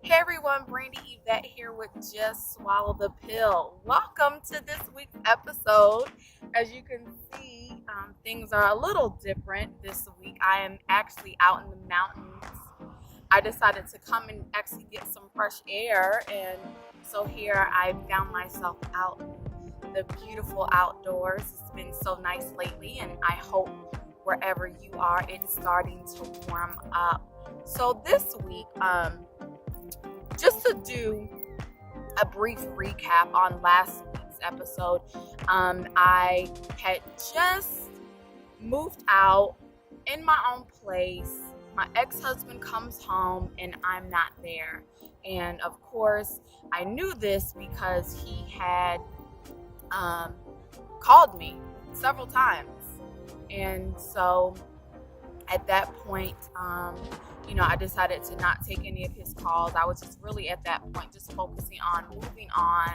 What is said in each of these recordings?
Hey everyone, Brandy Yvette here with Just Swallow the Pill. Welcome to this week's episode. As you can see, things are a little different this week. I am actually out in the mountains. I decided to come and actually get some fresh air, and so here I found myself out in the beautiful outdoors. It's been so nice lately, and I hope wherever you are, it's starting to warm up. So this week, just to do a brief recap on last week's episode, I had just moved out in my own place. My ex-husband comes home and I'm not there. And of course, I knew this because he had called me several times. And so at that point, I decided to not take any of his calls. I was just really at that point just focusing on moving on,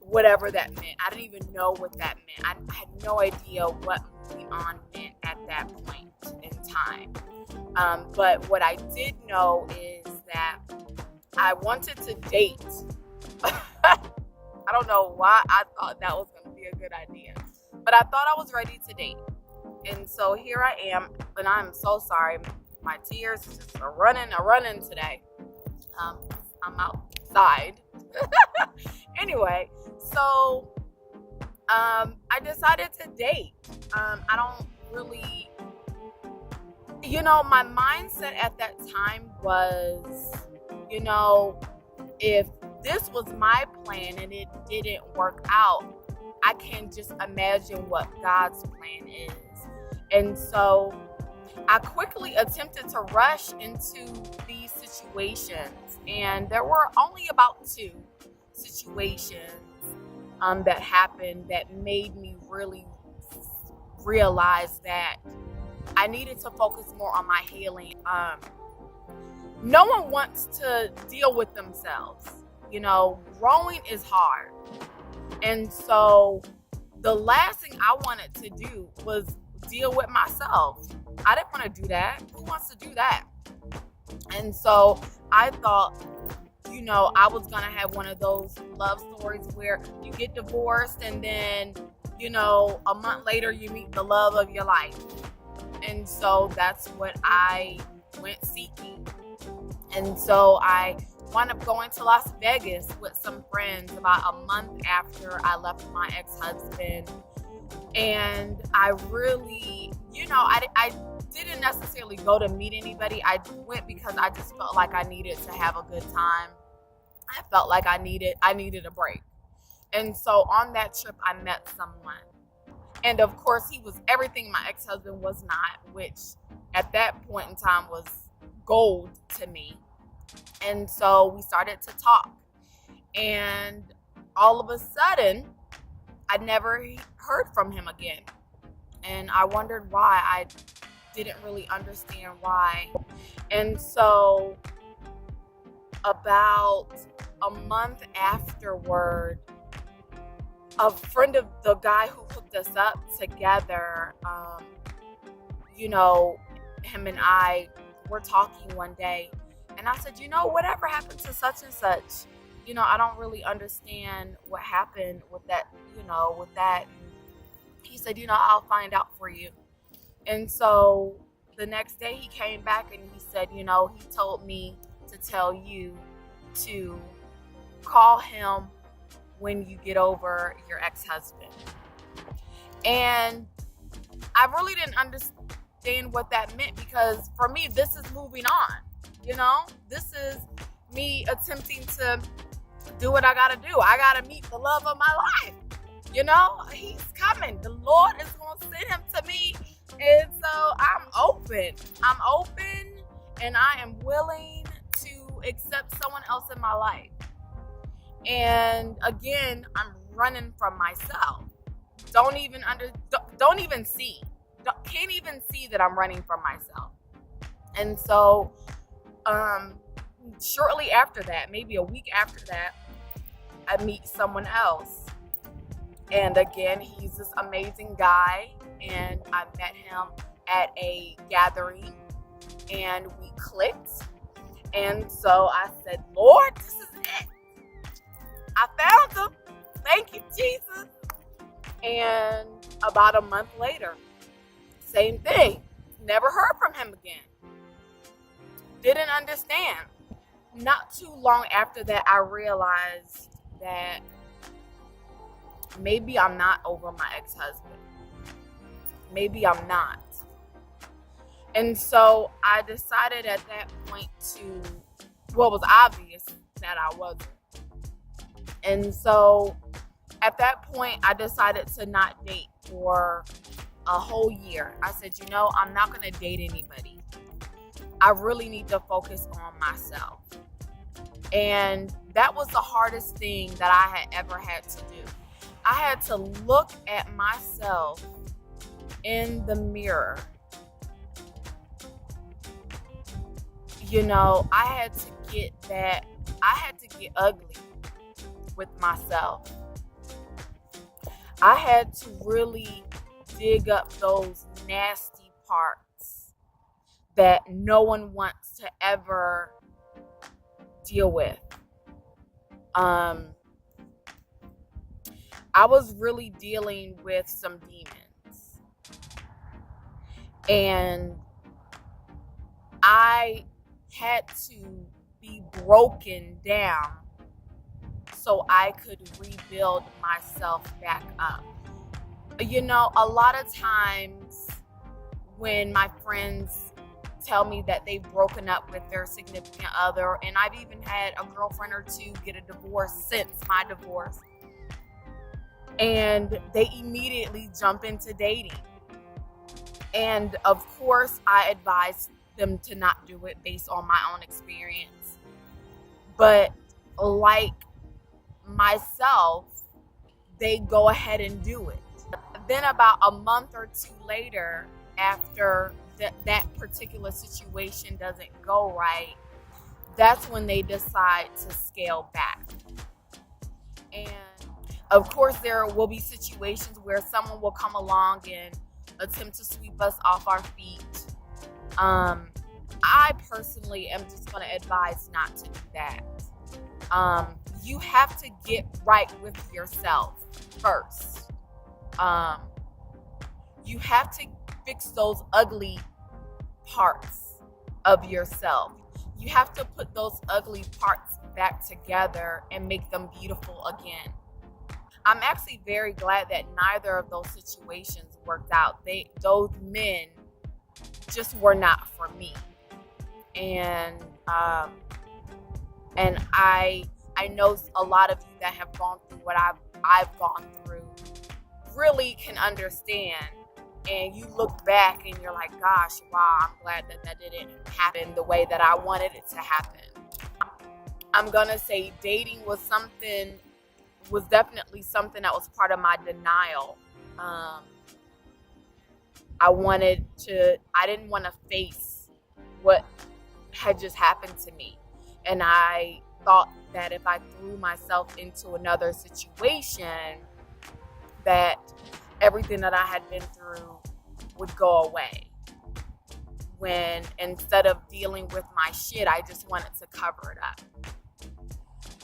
whatever that meant. I didn't even know what that meant. I had no idea what moving on meant at that point in time. But what I did know is that I wanted to date. I don't know why I thought that was going to be a good idea, but I thought I was ready to date. And so here I am, and I'm so sorry. My tears just are running today. I'm outside. Anyway, so I decided to date. I don't really, my mindset at that time was, if this was my plan and it didn't work out, I can just imagine what God's plan is. And so I quickly attempted to rush into these situations, and there were only about 2 situations that happened that made me really realize that I needed to focus more on my healing. No one wants to deal with themselves. Growing is hard. And so the last thing I wanted to do was deal with myself. I didn't want to do that. Who wants to do that? And so I thought, I was going to have one of those love stories where you get divorced and then, a month later you meet the love of your life. And so that's what I went seeking. And so I wound up going to Las Vegas with some friends about a month after I left my ex-husband. And I really, I didn't necessarily go to meet anybody. I went because I just felt like I needed to have a good time. I felt like I needed a break. And so on that trip, I met someone. And of course, he was everything my ex-husband was not, which at that point in time was gold to me. And so we started to talk. And all of a sudden, I never heard from him again. And I wondered why. I didn't really understand why. And so about a month afterward, a friend of the guy who hooked us up together, him and I were talking one day. And I said, whatever happened to such and such? I don't really understand what happened with that, with that. He said, I'll find out for you. And so the next day he came back and he said, he told me to tell you to call him when you get over your ex-husband. And I really didn't understand what that meant, because for me, this is moving on. This is me attempting to do what I gotta do. I gotta meet the love of my life. He's coming. The Lord is going to send him to me. And so I'm open, and I am willing to accept someone else in my life. And again, I'm running from myself. Can't even see that I'm running from myself. And so, shortly after that, maybe a week after that, I meet someone else. And again, he's this amazing guy, and I met him at a gathering, and we clicked. And so I said, Lord, this is it. I found him. Thank you, Jesus. And about a month later, same thing. Never heard from him again. Didn't understand. Not too long after that, I realized that maybe I'm not over my ex-husband. Maybe I'm not. And so I decided at that point it was obvious that I wasn't. And so at that point, I decided to not date for a whole year. I said, I'm not going to date anybody. I really need to focus on myself. And that was the hardest thing that I had ever had to do. I had to look at myself in the mirror. I had to get ugly with myself. I had to really dig up those nasty parts that no one wants to ever deal with. I was really dealing with some demons. And I had to be broken down so I could rebuild myself back up. A lot of times when my friends tell me that they've broken up with their significant other, and I've even had a girlfriend or two get a divorce since my divorce, and they immediately jump into dating. And of course, I advise them to not do it based on my own experience. But like myself, they go ahead and do it. Then about a month or two later, after that particular situation doesn't go right, that's when they decide to scale back. And of course, there will be situations where someone will come along and attempt to sweep us off our feet. I personally am just going to advise not to do that. You have to get right with yourself first. You have to fix those ugly parts of yourself. You have to put those ugly parts back together and make them beautiful again. I'm actually very glad that neither of those situations worked out. Those men just were not for me. And I know a lot of you that have gone through what I've gone through really can understand. And you look back and you're like, gosh, wow, I'm glad that didn't happen the way that I wanted it to happen. I'm gonna say dating was definitely something that was part of my denial. I didn't want to face what had just happened to me. And I thought that if I threw myself into another situation, that everything that I had been through would go away. When instead of dealing with my shit, I just wanted to cover it up.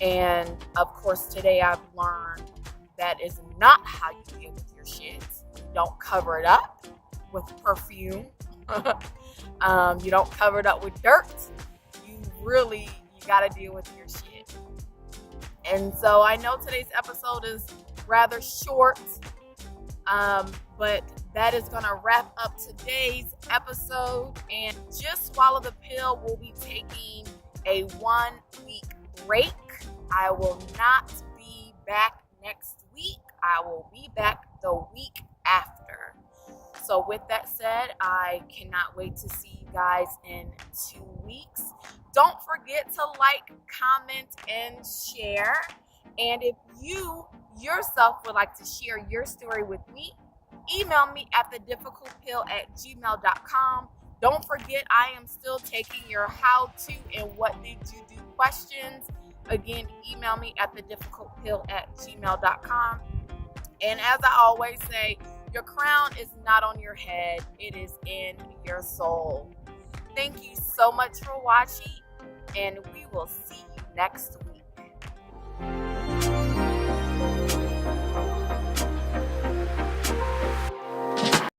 And of course, today I've learned that is not how you deal with your shit. You don't cover it up with perfume. You don't cover it up with dirt. You gotta deal with your shit. And so I know today's episode is rather short, but that is gonna wrap up today's episode. And Just Swallow the Pill will be taking a 1-week break. I will not be back next week. I will be back the week after. So with that said, I cannot wait to see you guys in 2 weeks. Don't forget to like, comment, and share. And if you yourself would like to share your story with me, email me at thedifficultpill@gmail.com. Don't forget, I am still taking your how-to and what did you do questions. Again, email me at thedifficultpill@gmail.com. And as I always say, your crown is not on your head. It is in your soul. Thank you so much for watching. and we will see you next week.